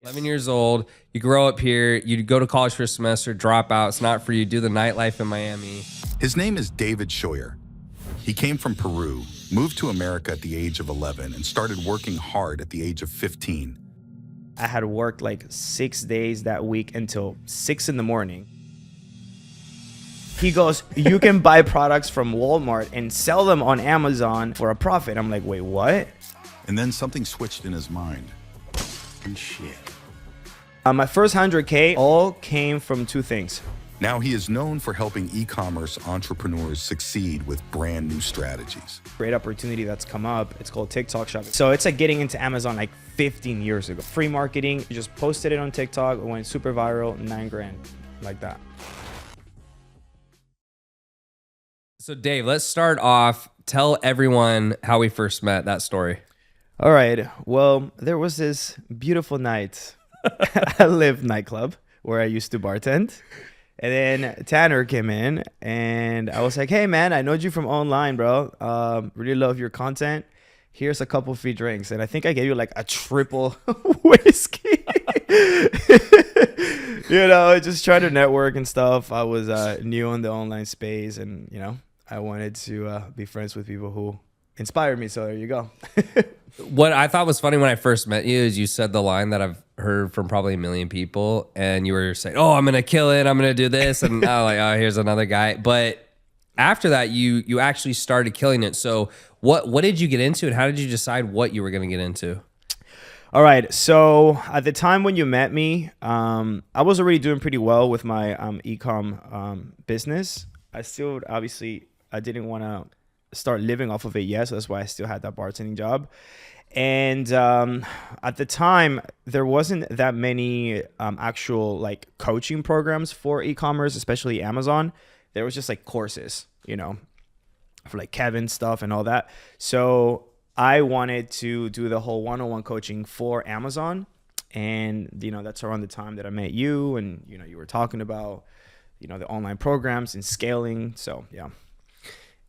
11 years old. You grow up here. You go to college for a semester, drop out. It's not for you. Do the nightlife in Miami. His name is David Scheuer. He came from Peru, moved to America at the age of 11, and started working hard at the age of 15. I had worked like 6 days that week until 6 in the morning. He goes, you can buy products from Walmart and sell them on Amazon for a profit. I'm like, wait, what? And then something switched in his mind. And shit. My first 100K all came from two things. Now he is known for helping e-commerce entrepreneurs succeed with brand new strategies. Great opportunity that's come up. It's called Tik Tok Shop. So it's like getting into Amazon like 15 years ago. Free marketing, you just posted it on TikTok, it went super viral, 9 grand, like that. So Dave, let's start off. Tell everyone how we first met, that story. All right. Well, there was this beautiful night at Live nightclub where I used to bartend. And then Tanner came in and I was like, hey man, I know you from online, bro. Really love your content. Here's a couple free drinks. And I think I gave you like a triple whiskey. You know, just trying to network and stuff. I was new in the online space and, you know, I wanted to be friends with people who inspired me. So there you go. What I thought was funny when I first met you is you said the line that I've heard from probably a million people, and you were saying, oh, I'm going to kill it. I'm going to do this. And I was like, oh, here's another guy. But after that, you actually started killing it. So what did you get into, and how did you decide what you were going to get into? All right. So at the time when you met me, I was already doing pretty well with my e-comm business. I still, obviously, I didn't want to start living off of it yet. So that's why I still had that bartending job. And at the time, there wasn't that many actual like coaching programs for e-commerce, especially Amazon. There was just like courses, you know, for like Kevin stuff and all that. So I wanted to do the whole one-on-one coaching for Amazon. And, you know, that's around the time that I met you and, you know, you were talking about, you know, the online programs and scaling. So, yeah.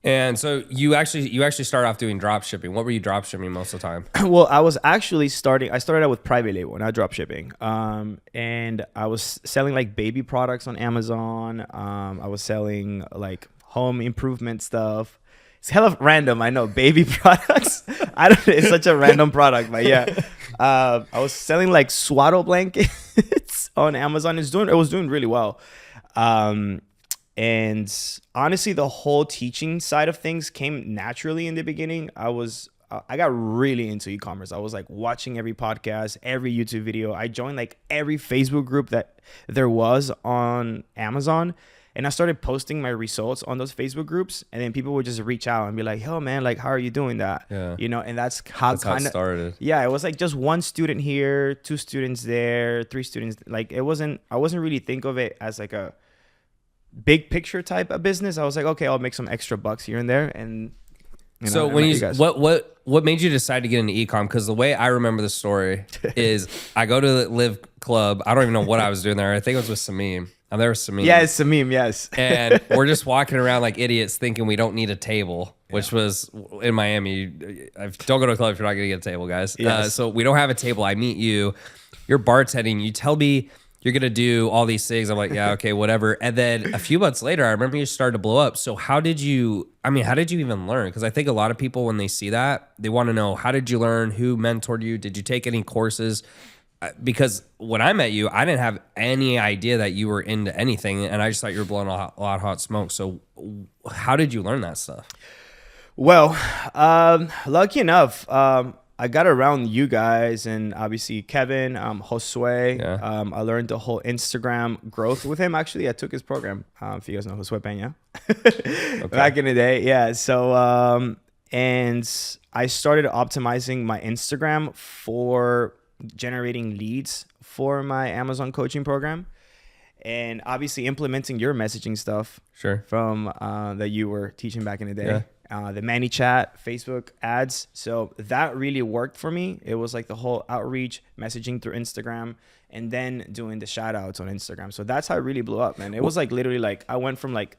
And so you actually started off doing drop shipping. What were you drop shipping most of the time? Well, I started out with private label, not drop shipping. And I was selling like baby products on Amazon. I was selling like home improvement stuff. It's hella random, I know, baby products. It's such a random product, but yeah. I was selling like swaddle blankets on Amazon. It was doing really well. And honestly, the whole teaching side of things came naturally in the beginning. I got really into e-commerce. I was like watching every podcast, every YouTube video. I joined like every Facebook group that there was on Amazon. And I started posting my results on those Facebook groups. And then people would just reach out and be like, yo, man, like, how are you doing that? Yeah. You know, and that's how it started. Yeah, it was like just one student here, 2 students there, 3 students. Like I wasn't really think of it as like a big picture type of business. I was like, okay, I'll make some extra bucks here and there. And you know, so when what made you decide to get into e-comm? Because the way I remember the story is I go to the Live Club. I don't even know what I was doing there. I think it was with Samim. I'm there with Samim. Yeah, it's Samim, yes. And we're just walking around like idiots thinking we don't need a table, which was in Miami. Don't go to a club if you're not going to get a table, guys. Yes. So we don't have a table. I meet you. You're bartending. You tell me you're going to do all these things. I'm like, yeah, okay, whatever. And then a few months later, I remember you started to blow up. So how did you even learn? Because I think a lot of people, when they see that, they want to know, how did you learn? Who mentored you? Did you take any courses? Because when I met you, I didn't have any idea that you were into anything. And I just thought you were blowing a lot of hot smoke. So how did you learn that stuff? Well, lucky enough, I got around you guys and obviously Kevin, Josue. Yeah. I learned the whole Instagram growth with him. Actually, I took his program. If you guys know Josue Peña, okay. Back in the day. Yeah. So, and I started optimizing my Instagram for generating leads for my Amazon coaching program. And obviously implementing your messaging stuff from that you were teaching back in the day. Yeah. The ManyChat, Facebook ads. So that really worked for me. It was like the whole outreach, messaging through Instagram, and then doing the shout outs on Instagram. So that's how it really blew up, man. It was like literally like I went from like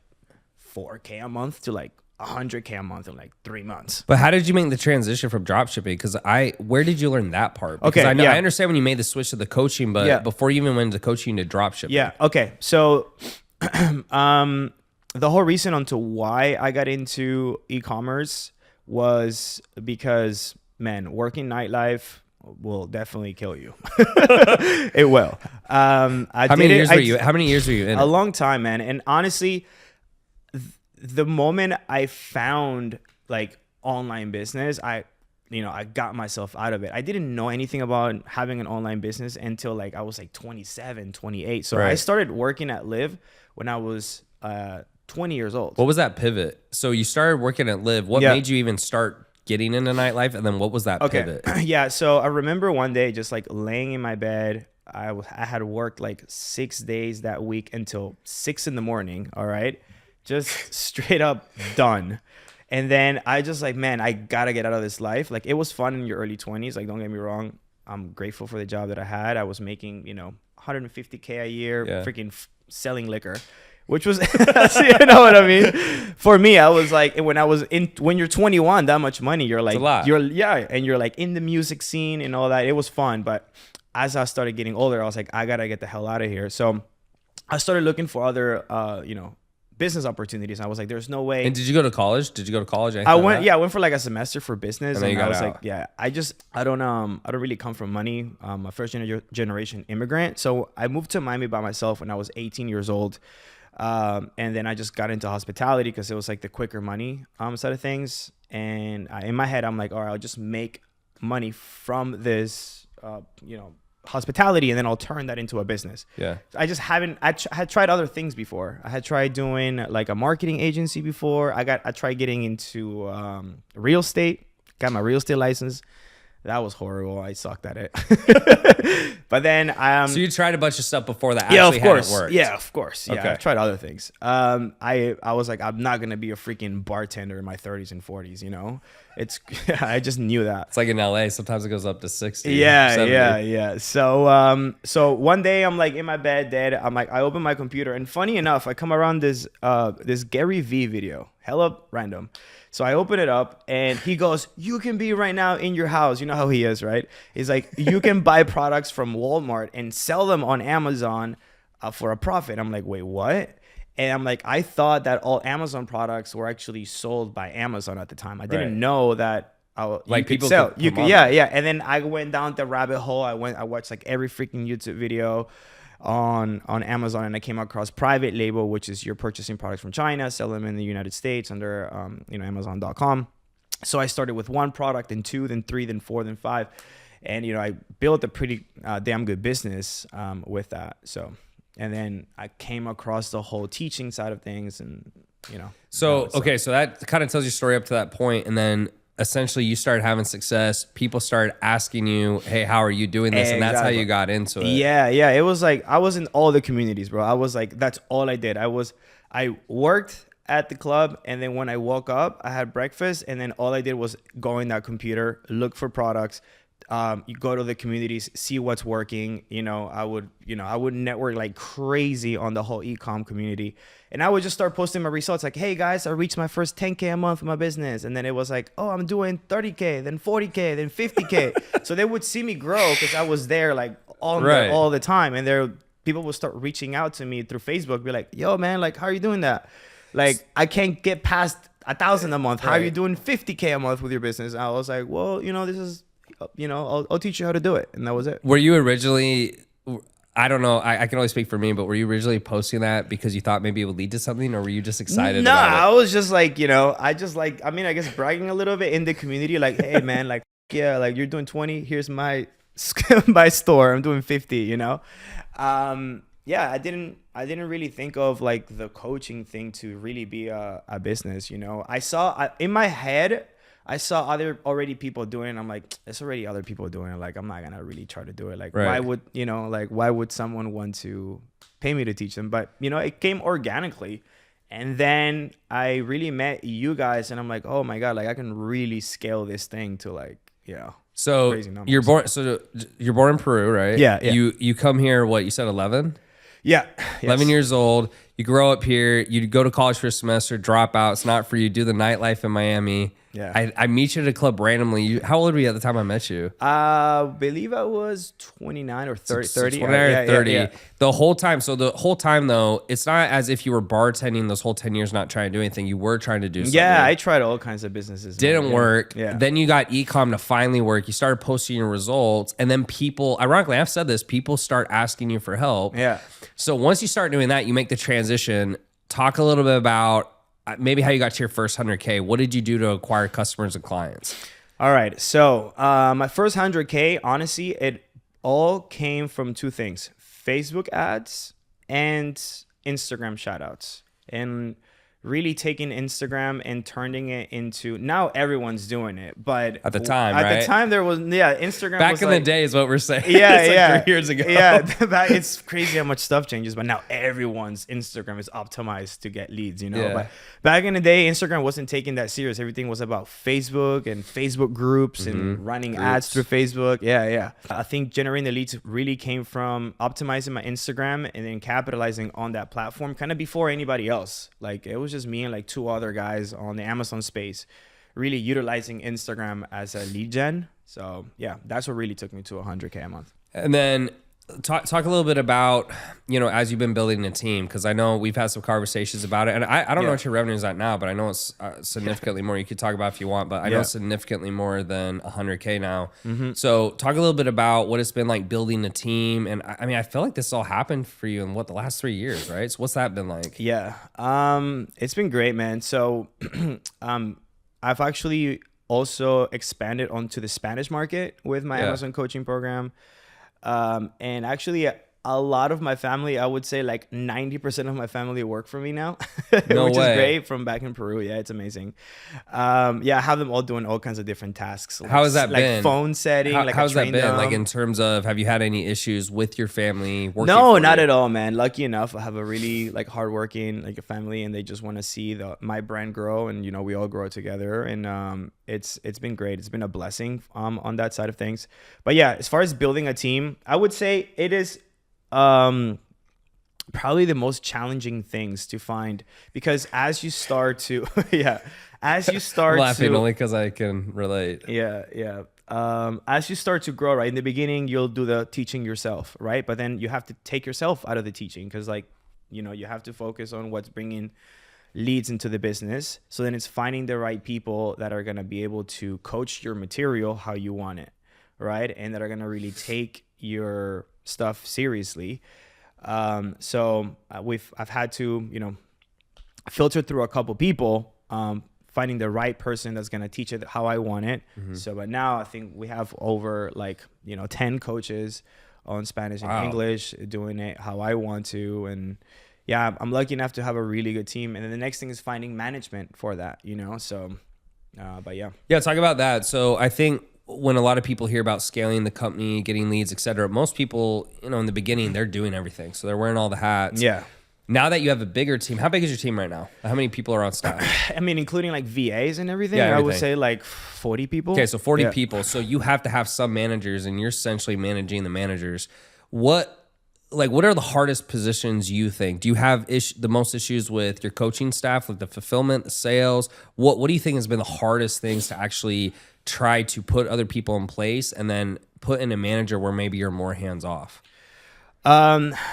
4K a month to like 100K a month in like 3 months. But how did you make the transition from dropshipping? Because where did you learn that part? Because Okay, I know yeah. I understand when you made the switch to the coaching, but Yeah. before you even went into coaching, you did dropshipping. Yeah. Okay. So, the whole reason onto why I got into e-commerce was because, man, working nightlife will definitely kill you. It will. How many years were you in? A long time, man. And honestly, the moment I found like online business, I got myself out of it. I didn't know anything about having an online business until like I was like 27, 28. So I Right. started working at Live when I was 20 years old. What was that pivot? So you started working at Live. What Yeah. made you even start getting into nightlife? And then what was that pivot? Yeah. So I remember one day just like laying in my bed. I had worked like 6 days that week until 6 in the morning. All right. Just straight up done. And then I just like, man, I gotta get out of this life. Like it was fun in your early 20s. Like, don't get me wrong. I'm grateful for the job that I had. I was making, 150K a year, Yeah. freaking selling liquor, which was, you know what I mean? For me, I was like, when you're 21, that much money, you're like, It's a lot. and you're like in the music scene and all that. It was fun. But as I started getting older, I was like, I gotta get the hell out of here. So I started looking for other, business opportunities. I was like, there's no way. And did you go to college? Anything I like went, that? I went for like a semester for business, And then you I got was out. like, I don't really come from money. I'm a first generation immigrant, so I moved to Miami by myself when I was 18 years old, and then I just got into hospitality because it was like the quicker money side of things. And in my head, I'm like, all right, I'll just make money from this, hospitality, and then I'll turn that into a business. Yeah. I just haven't. I had tried other things before. I had tried doing like a marketing agency before. I tried getting into real estate. Got my real estate license. That was horrible. I sucked at it. But then So you tried a bunch of stuff before that yeah, actually of course. hadn't worked. Yeah, of course. Yeah, Okay. I've tried other things. I was like, I'm not gonna be a freaking bartender in my 30s and 40s. It's I just knew that. It's like in LA, sometimes it goes up to 60. Yeah, 70. yeah. So one day I'm like in my bed, dead. I'm like, I open my computer, and funny enough, I come around this Gary V video, hella random. So I open it up, and he goes, "You can be right now in your house." You know how he is, right? He's like, "You can buy products from Walmart and sell them on Amazon for a profit." I'm like, "Wait, what?" And I'm like, I thought that all Amazon products were actually sold by Amazon at the time. I didn't Right. know that. Like, You people could sell. could You come could, on yeah. And then I went down the rabbit hole. I watched like every freaking YouTube video on Amazon, and I came across private label, which is you're purchasing products from China, sell them in the United States under Amazon.com. So I started with one product, then two, then three, then four, then five, and I built a pretty damn good business with that. So, and then I came across the whole teaching side of things, and So, okay, so that kind of tells your story up to that point, and then essentially you started having success. People started asking you, hey, how are you doing this? And that's how Exactly. you got into it. Yeah. It was like I was in all the communities, bro. I was like, that's all I did. I worked at the club, and then when I woke up, I had breakfast, and then all I did was go in that computer, look for products. You go to the communities, see what's working. I would network like crazy on the whole e-com community, and I would just start posting my results like, hey guys, I reached my first 10K a month with my business. And then it was like, oh, I'm doing 30K, then 40K, then 50K. So they would see me grow because I was there like Right. all the time, and people would start reaching out to me through Facebook, be like, yo man, like how are you doing that? Like I can't get past 1,000 a month. How are you Right. doing 50K a month with your business? I was like, well, this is, I'll teach you how to do it. And that was it. Were you originally, I don't know, I can only speak for me, but were you originally posting that because you thought maybe it would lead to something, or were you just excited No, about I it? was just like, I guess bragging a little bit in the community, like, hey man, like, yeah, like you're doing 20, here's my my store, I'm doing 50, I didn't really think of like the coaching thing to really be a business. In my head, I saw other already people doing it, and I'm like, there's already other people doing it. Like, I'm not gonna really try to do it. Like, Right. why would someone want to pay me to teach them? But it came organically, and then I really met you guys, and I'm like, oh my god, like I can really scale this thing to like, So crazy numbers. you're born in Peru, right? Yeah, yeah. You come here, what, you said 11? yeah, 11 years old. You grow up here, you go to college for a semester, drop out. It's not for you. Do the nightlife in Miami. Yeah. I meet you at a club randomly. How old were you at the time I met you? I believe I was 29 or 30. So 30. 29 or 30. Yeah. The whole time. So the whole time, though, it's not as if you were bartending those whole 10 years not trying to do anything. You were trying to do something. Yeah, I tried all kinds of businesses. Didn't work. Yeah. Then you got E-Comm to finally work. You started posting your results. And then people, ironically, I've said this, people start asking you for help. Yeah. So once you start doing that, you make the transition. Talk a little bit about maybe how you got to your first 100K. What did you do to acquire customers and clients? All right. So my first 100K, honestly, it all came from two things: Facebook ads and Instagram shoutouts. And really taking Instagram and turning it into, now everyone's doing it, but At the time, at right? the time there was, Instagram Back was in like, the day is what we're saying. Yeah, It's like yeah. 3 years ago. Yeah, it's crazy how much stuff changes, but now everyone's Instagram is optimized to get leads, you know? Yeah. But back in the day, Instagram wasn't taking that serious. Everything was about Facebook and Facebook groups and running ads through Facebook. Yeah. I think generating the leads really came from optimizing my Instagram and then capitalizing on that platform kind of before anybody else. Like, it was just me and like two other guys on the Amazon space really utilizing Instagram as a lead gen. So yeah, that's what really took me to 100K a month. And then talk a little bit about, as you've been building a team, because I know we've had some conversations about it. And I don't know what your revenue is at now, but I know it's significantly more. You could talk about if you want, but I know it's significantly more than 100K now. So talk a little bit about what it's been like building a team. And I mean, I feel like this all happened for you in the last 3 years, right? So what's that been like? Yeah. It's been great, man. So I've actually also expanded onto the Spanish market with my Amazon coaching program. And actually a lot of my family, I would say like 90% of my family work for me now, No which way. is great, from back in Peru. Yeah, it's amazing. I have them all doing all kinds of different tasks. How has that been? Like phone setting. How's that been? Them. Like in terms of, have you had any issues with your family working? No, for not you? at all, man. Lucky enough, I have a really like hardworking like a family, and they just want to see my brand grow, and we all grow together. And it's been great. It's been a blessing on that side of things. But yeah, as far as building a team, I would say it is probably the most challenging things to find, because as you start to as you start I'm laughing to only because I can relate. as you start to grow, right, in the beginning you'll do the teaching yourself, right? But then you have to take yourself out of the teaching, because you have to focus on what's bringing leads into the business. So then it's finding the right people that are going to be able to coach your material how you want it, right? And that are going to really take your stuff seriously. So I've had to filter through a couple people, finding the right person that's going to teach it how I want it. So but now I think we have over 10 coaches on Spanish and English doing it how I want to. And yeah, I'm lucky enough to have a really good team. And then the next thing is finding management for that, so but yeah, talk about that. So I think when a lot of people hear about scaling the company, getting leads, et cetera, most people, in the beginning, they're doing everything. So they're wearing all the hats. Yeah. Now that you have a bigger team, how big is your team right now? How many people are on staff? I mean, including like VAs and everything, Yeah, I would everything. say like 40 people. Okay, so 40 Yeah. people. So you have to have some managers, and you're essentially managing the managers. What are the hardest positions you think? Do you have the most issues with your coaching staff, like the fulfillment, the sales? What do you think has been the hardest things to actually try to put other people in place and then put in a manager where maybe you're more hands off?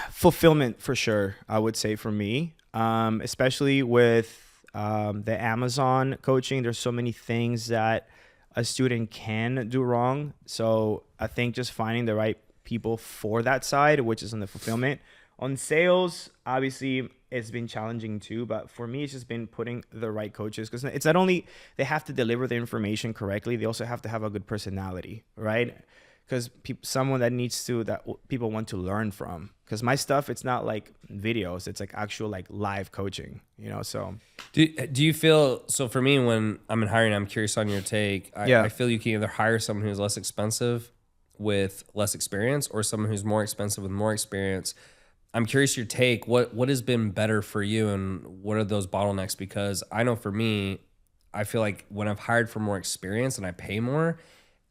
Fulfillment for sure, I would say, for me, especially with the Amazon coaching. There's so many things that a student can do wrong. So I think just finding the right people for that side, which is on the fulfillment. On sales, obviously it's been challenging too, but for me it's just been putting the right coaches, because it's not only they have to deliver the information correctly, they also have to have a good personality, right? Because someone that people want to learn from. Because my stuff, it's not like videos, it's like actual like live coaching, so. Do you feel, so for me, when I'm in hiring, I'm curious on your take. I feel you can either hire someone who's less expensive with less experience, or someone who's more expensive with more experience. I'm curious your take. What has been better for you, and what are those bottlenecks? Because I know for me, I feel like when I've hired for more experience and I pay more,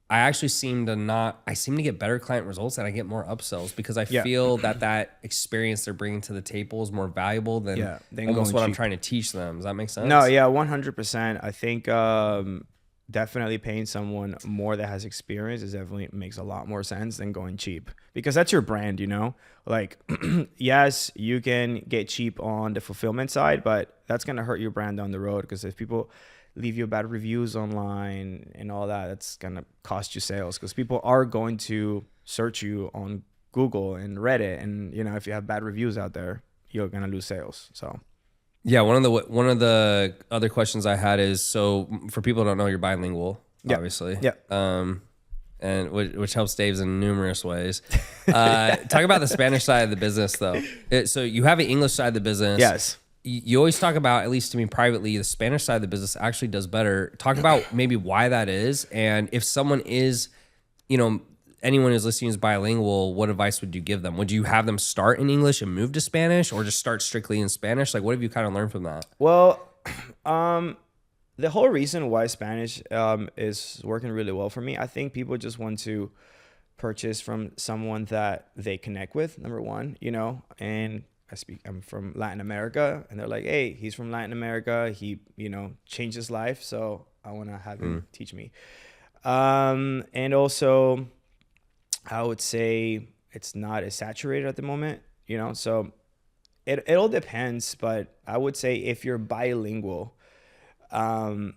I actually seem to get better client results and I get more upsells because I Yeah. feel that experience they're bringing to the table is more valuable than than almost going what I'm cheap. trying to teach them. Does that make sense? No, yeah, 100%. I think definitely paying someone more that has experience is definitely makes a lot more sense than going cheap because that's your brand, you know? Like, yes, you can get cheap on the fulfillment side, but that's going to hurt your brand down the road because if people leave you bad reviews online and all that, that's going to cost you sales because people are going to search you on Google and Reddit. And, you know, if you have bad reviews out there, you're going to lose sales. So. Yeah, one of the other questions I had is, so for people who don't know, you're bilingual, obviously. Yeah. And which helps Dave's in numerous ways. Talk about the Spanish side of the business, though. So you have an English side of the business. Yes. You always talk about, at least to me privately, the Spanish side of the business actually does better. Talk about maybe why that is, and if someone is, you know, anyone who's listening is bilingual, what advice would you give them? Would you have them start in English and move to Spanish, or just start strictly in Spanish? Like, what have you kind of learned from that? Well, the whole reason why Spanish is working really well for me, I think people just want to purchase from someone that they connect with, number one, you know, and I'm from Latin America, and they're like, hey, he's from Latin America. He, you know, changed his life, so I want to have him teach me. And also, I would say it's not as saturated at the moment, you know, so it all depends, but I would say if you're bilingual, you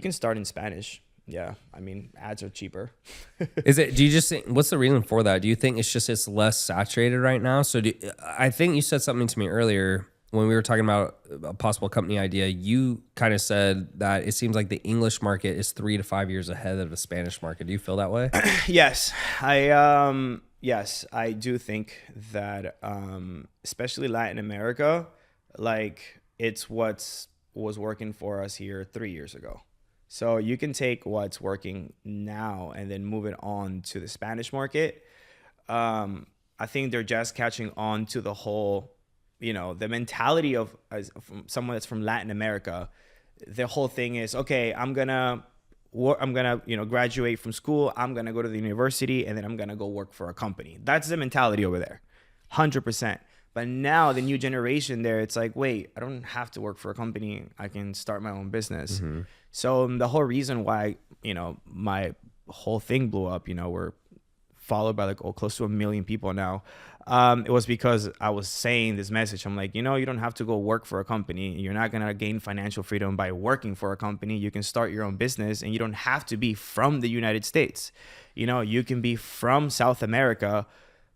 can start in Spanish. Yeah, I mean, ads are cheaper. Do you just think, what's the reason for that? Do you think it's less saturated right now? So I think you said something to me earlier when we were talking about a possible company idea. You kind of said that it seems like the English market is 3 to 5 years ahead of the Spanish market. Do you feel that way? Yes, yes, I do think that, especially Latin America, like it's was working for us here 3 years ago. So you can take what's working now and then move it on to the Spanish market. I think they're just catching on to the whole, you know, the mentality of from someone that's from Latin America. The whole thing is, okay, I'm gonna, you know, graduate from school. I'm gonna go to the university, and then I'm gonna go work for a company. That's the mentality over there, 100%. But now the new generation there, it's like, wait, I don't have to work for a company. I can start my own business. Mm-hmm. So the whole reason why, you know, my whole thing blew up, you know, we're followed by like close to 1 million people now. It was because I was saying this message. I'm like, you know, you don't have to go work for a company. You're not going to gain financial freedom by working for a company. You can start your own business, and you don't have to be from the United States. You know, you can be from South America,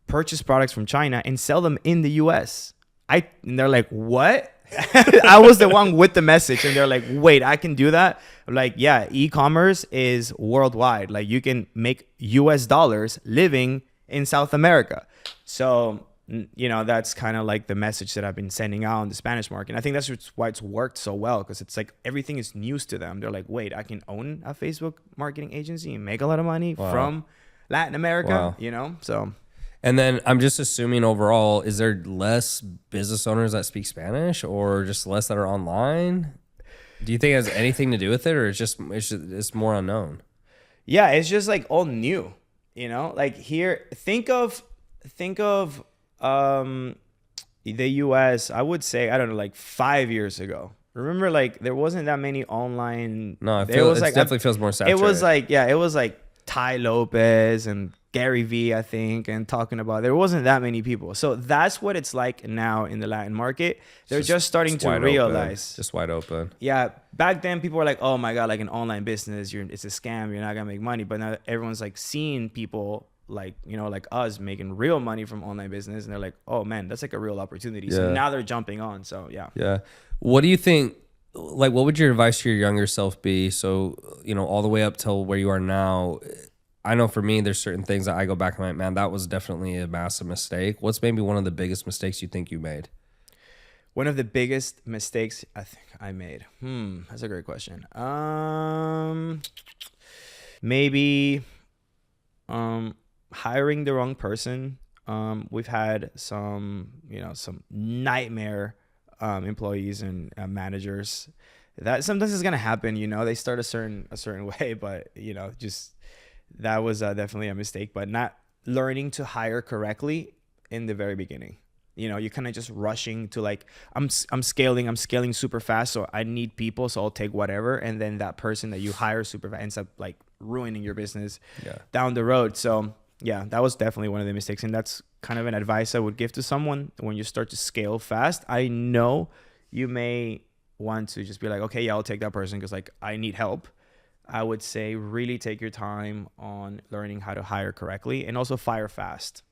purchase products from China, and sell them in the US. And they're like, what? I was the one with the message, and they're like, wait, I can do that? I'm like, yeah, e-commerce is worldwide. Like, you can make US dollars living in South America. So, you know, that's kind of like the message that I've been sending out on the Spanish market. And I think that's why it's worked so well, because it's like everything is news to them. They're like, wait, I can own a Facebook marketing agency and make a lot of money from Latin America, you know? So... And then I'm just assuming overall, is there less business owners that speak Spanish, or just less that are online? Do you think it has anything to do with it, or it's more unknown? Yeah, it's just like all new, you know? Like here, think of the US, I would say, I don't know, like 5 years ago. Remember, like there wasn't that many online. No, it definitely feels more saturated. It was like Ty Lopez and Gary V, I think, and talking about there wasn't that many people. So that's what it's like now in the Latin market. They're just starting to realize. Just wide open. Yeah. Back then, people were like, oh my God, like an online business, it's a scam. You're not going to make money. But now everyone's like seeing people like, you know, like us making real money from online business. And they're like, oh man, that's like a real opportunity. Yeah. So now they're jumping on. So yeah. Yeah. What do you think? Like, what would your advice to your younger self be? So, you know, all the way up till where you are now. I know for me, there's certain things that I go back and I'm like, man, that was definitely a massive mistake. What's maybe one of the biggest mistakes you think you made? One of the biggest mistakes I think I made. That's a great question. Maybe hiring the wrong person. We've had some nightmare employees and managers that sometimes it's gonna happen. They start a certain way, but just that was definitely a mistake. But not learning to hire correctly in the very beginning. You're kind of just rushing to like, I'm scaling super fast, so I need people, so I'll take whatever, and then that person that you hire super fast ends up like ruining your business down the road. So yeah, that was definitely one of the mistakes, and that's kind of an advice I would give to someone when you start to scale fast. I know you may want to just be like, okay, yeah, I'll take that person because like I need help. I would say really take your time on learning how to hire correctly and also fire fast.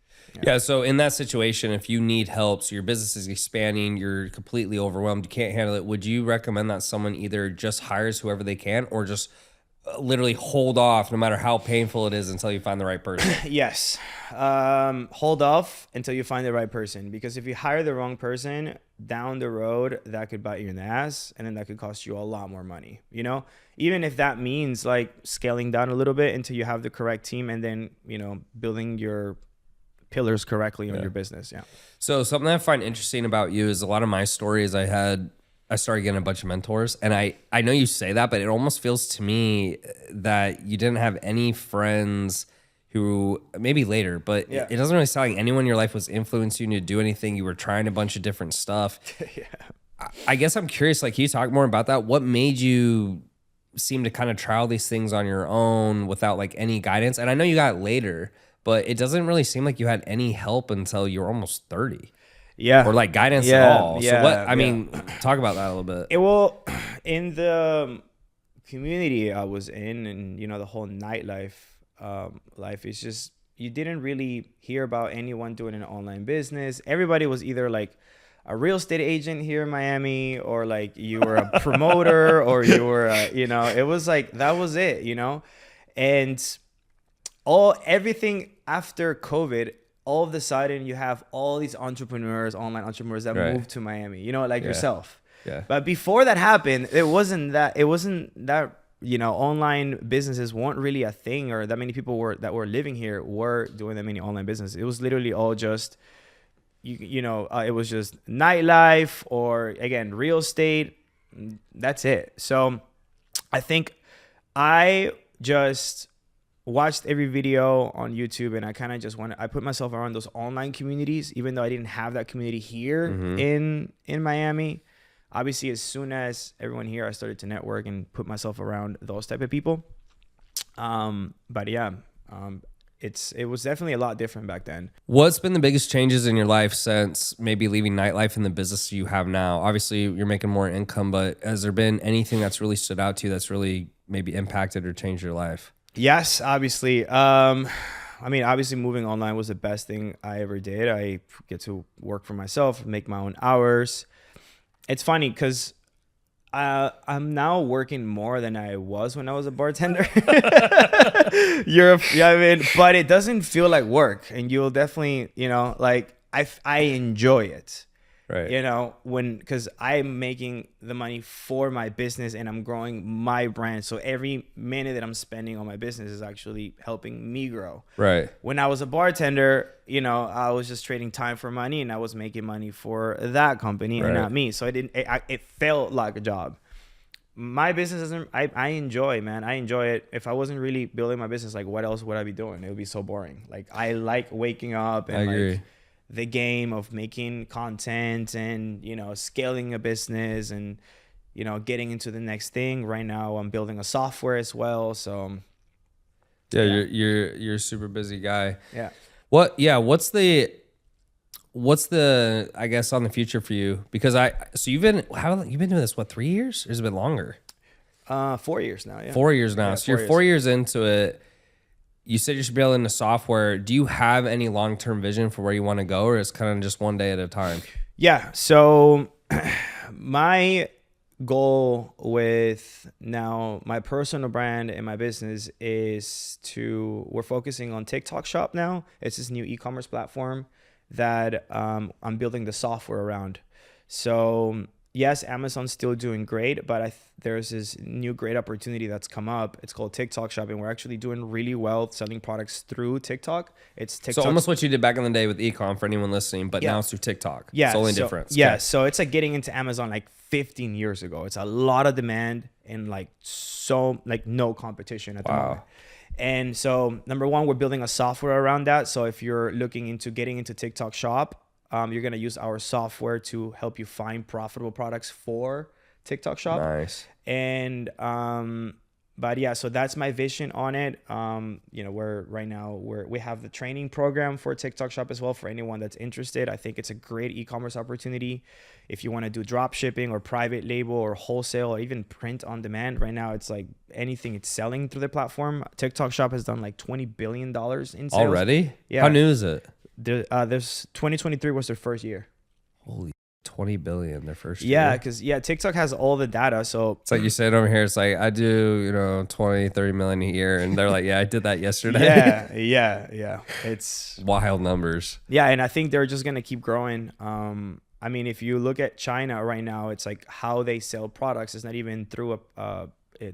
Yeah. So in that situation, if you need help, so your business is expanding, you're completely overwhelmed, you can't handle it, would you recommend that someone either just hires whoever they can or just literally hold off no matter how painful it is until you find the right person? Yes. Hold off until you find the right person, because if you hire the wrong person down the road, that could bite you in the ass, and then that could cost you a lot more money. Even if that means like scaling down a little bit until you have the correct team, and then building your pillars correctly on your business. Yeah. So something I find interesting about you is a lot of my stories I started getting a bunch of mentors, and I know you say that, but it almost feels to me that you didn't have any friends who, maybe later, but it doesn't really sound like anyone in your life was influencing you to do anything. You were trying a bunch of different stuff. I guess I'm curious, like, can you talk more about that? What made you seem to kind of try all these things on your own without like any guidance? And I know you got it later, but it doesn't really seem like you had any help until you were almost 30. Yeah. Or like guidance at all. So what, I mean, talk about that a little bit. In the community I was in, and, the whole nightlife life, is just, you didn't really hear about anyone doing an online business. Everybody was either like a real estate agent here in Miami, or like you were a promoter, or you were, it was like, that was it, and everything after COVID, all of a sudden you have all these online entrepreneurs that moved to Miami, yourself. Yeah. But before that happened, it wasn't that online businesses weren't really a thing, or that many people that were living here were doing that many online businesses. It was literally all just, it was just nightlife, or again, real estate. That's it. So I think I just watched every video on YouTube, and I kind of just I put myself around those online communities, even though I didn't have that community here in Miami. Obviously, as soon as everyone here, I started to network and put myself around those type of people. But yeah, it was definitely a lot different back then. What's been the biggest changes in your life since maybe leaving nightlife and the business you have now? Obviously, you're making more income, but has there been anything that's really stood out to you that's really maybe impacted or changed your life? Yes, obviously. Obviously moving online was the best thing I ever did. I get to work for myself, make my own hours. It's funny because I'm now working more than I was when I was a bartender. But it doesn't feel like work, and you'll definitely, I enjoy it. Right. Because I'm making the money for my business and I'm growing my brand. So every minute that I'm spending on my business is actually helping me grow. Right. When I was a bartender, I was just trading time for money, and I was making money for that company and not me. So it felt like a job. My business I enjoy, man. I enjoy it. If I wasn't really building my business, like, what else would I be doing? It would be so boring. Like, I like waking up and I agree. The game of making content and, scaling a business and, getting into the next thing. Right now I'm building a software as well. So yeah. You're a super busy guy. Yeah. What's the I guess on the future for you? Because you've been doing this, what, 3 years? Or has it been longer? 4 years now. Yeah. 4 years now. Yeah, so you're 4 years into it. You said you should be building the software. Do you have any long-term vision for where you want to go, or is kind of just one day at a time? Yeah. So my goal with now my personal brand and my business is we're focusing on Tik Tok Shop now. It's this new e-commerce platform that I'm building the software around. So yes, Amazon's still doing great, but there's this new great opportunity that's come up. It's called TikTok Shop, and we're actually doing really well selling products through TikTok. It's TikTok. So almost what you did back in the day with E-Comm for anyone listening, but now it's through TikTok. Yeah. It's the only difference. Yeah. Okay. So it's like getting into Amazon like 15 years ago. It's a lot of demand and like no competition at the moment. And so number one, we're building a software around that. So if you're looking into getting into TikTok Shop, you're going to use our software to help you find profitable products for TikTok Shop. Nice. And, but yeah, so that's my vision on it. You know, we have the training program for TikTok Shop as well for anyone that's interested. I think it's a great e-commerce opportunity. If you want to do drop shipping or private label or wholesale or even print on demand, right now it's like anything it's selling through the platform. TikTok Shop has done like $20 billion in sales. Already? Yeah. How new is it? There's 2023 was their first year. Holy 20 billion their first Yeah, year. because TikTok has all the data. So It's like you said over here, it's like I do, 20, 30 million a year. And they're like, yeah, I did that yesterday. yeah. It's wild numbers. Yeah, and I think they're just gonna keep growing. I mean, if you look at China right now, it's like how they sell products. It's not even through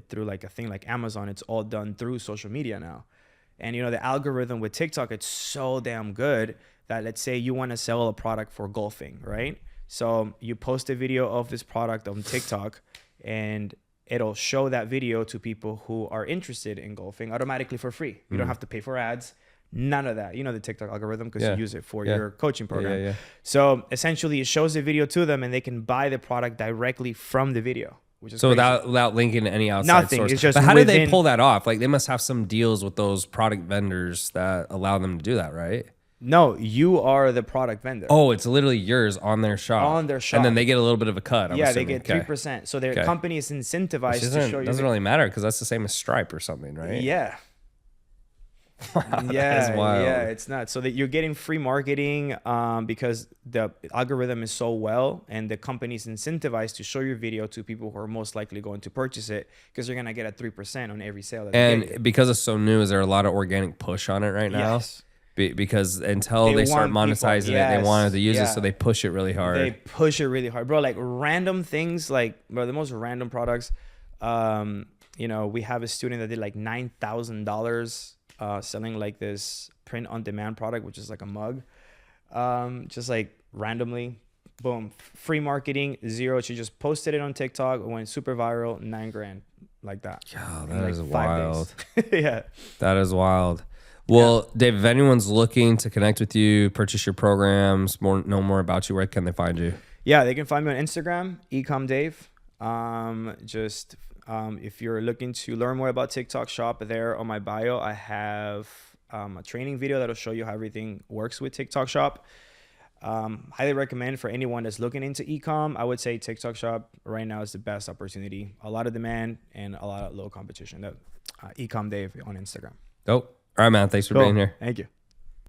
through like a thing like Amazon. It's all done through social media now. And the algorithm with TikTok, it's so damn good that let's say you want to sell a product for golfing, right? So you post a video of this product on TikTok and it'll show that video to people who are interested in golfing automatically for free. You don't have to pay for ads, none of that. The TikTok algorithm because you use it for your coaching program. Yeah. So essentially it shows the video to them and they can buy the product directly from the video. Which is so crazy. without linking to any outside Nothing. source. It's just but how do they within- pull that off? Like they must have some deals with those product vendors that allow them to do that, right? No, you are the product vendor. Oh, it's literally yours on their shop. On their shop. And then they get a little bit of a cut. I'm yeah, assuming. they get 3%. So their Okay. company is incentivized to show you. Doesn't really matter because that's the same as Stripe or something, right? Yeah. Wow, that is wild. Yeah, it's nuts. So that you're getting free marketing because the algorithm is so well and the company is incentivized to show your video to people who are most likely going to purchase it because you're going to get a 3% on every sale. That they give you. And because it's so new, is there a lot of organic push on it right now? Yes. Because until they start want monetizing people- it, they wanted to use it, yeah. so they push it really hard. They push it really hard, bro. Like random things, like bro, the most random products. We have a student that did like $9,000 selling like this print on demand product, which is like a mug. Just like randomly, boom, free marketing, zero. She just posted it on TikTok, it went super viral, $9,000, like that. Oh, in that like is 5 wild. days. Yeah. That is wild. Well, Dave, if anyone's looking to connect with you, purchase your programs, know more about you, where can they find you? Yeah, they can find me on Instagram, E-Comm Dave. If you're looking to learn more about TikTok Shop, there on my bio, I have a training video that'll show you how everything works with TikTok Shop. Highly recommend for anyone that's looking into e-comm. I would say TikTok Shop right now is the best opportunity. A lot of demand and a lot of low competition. E-Comm Dave on Instagram. Dope. All right, man. Thanks for being here. Thank you.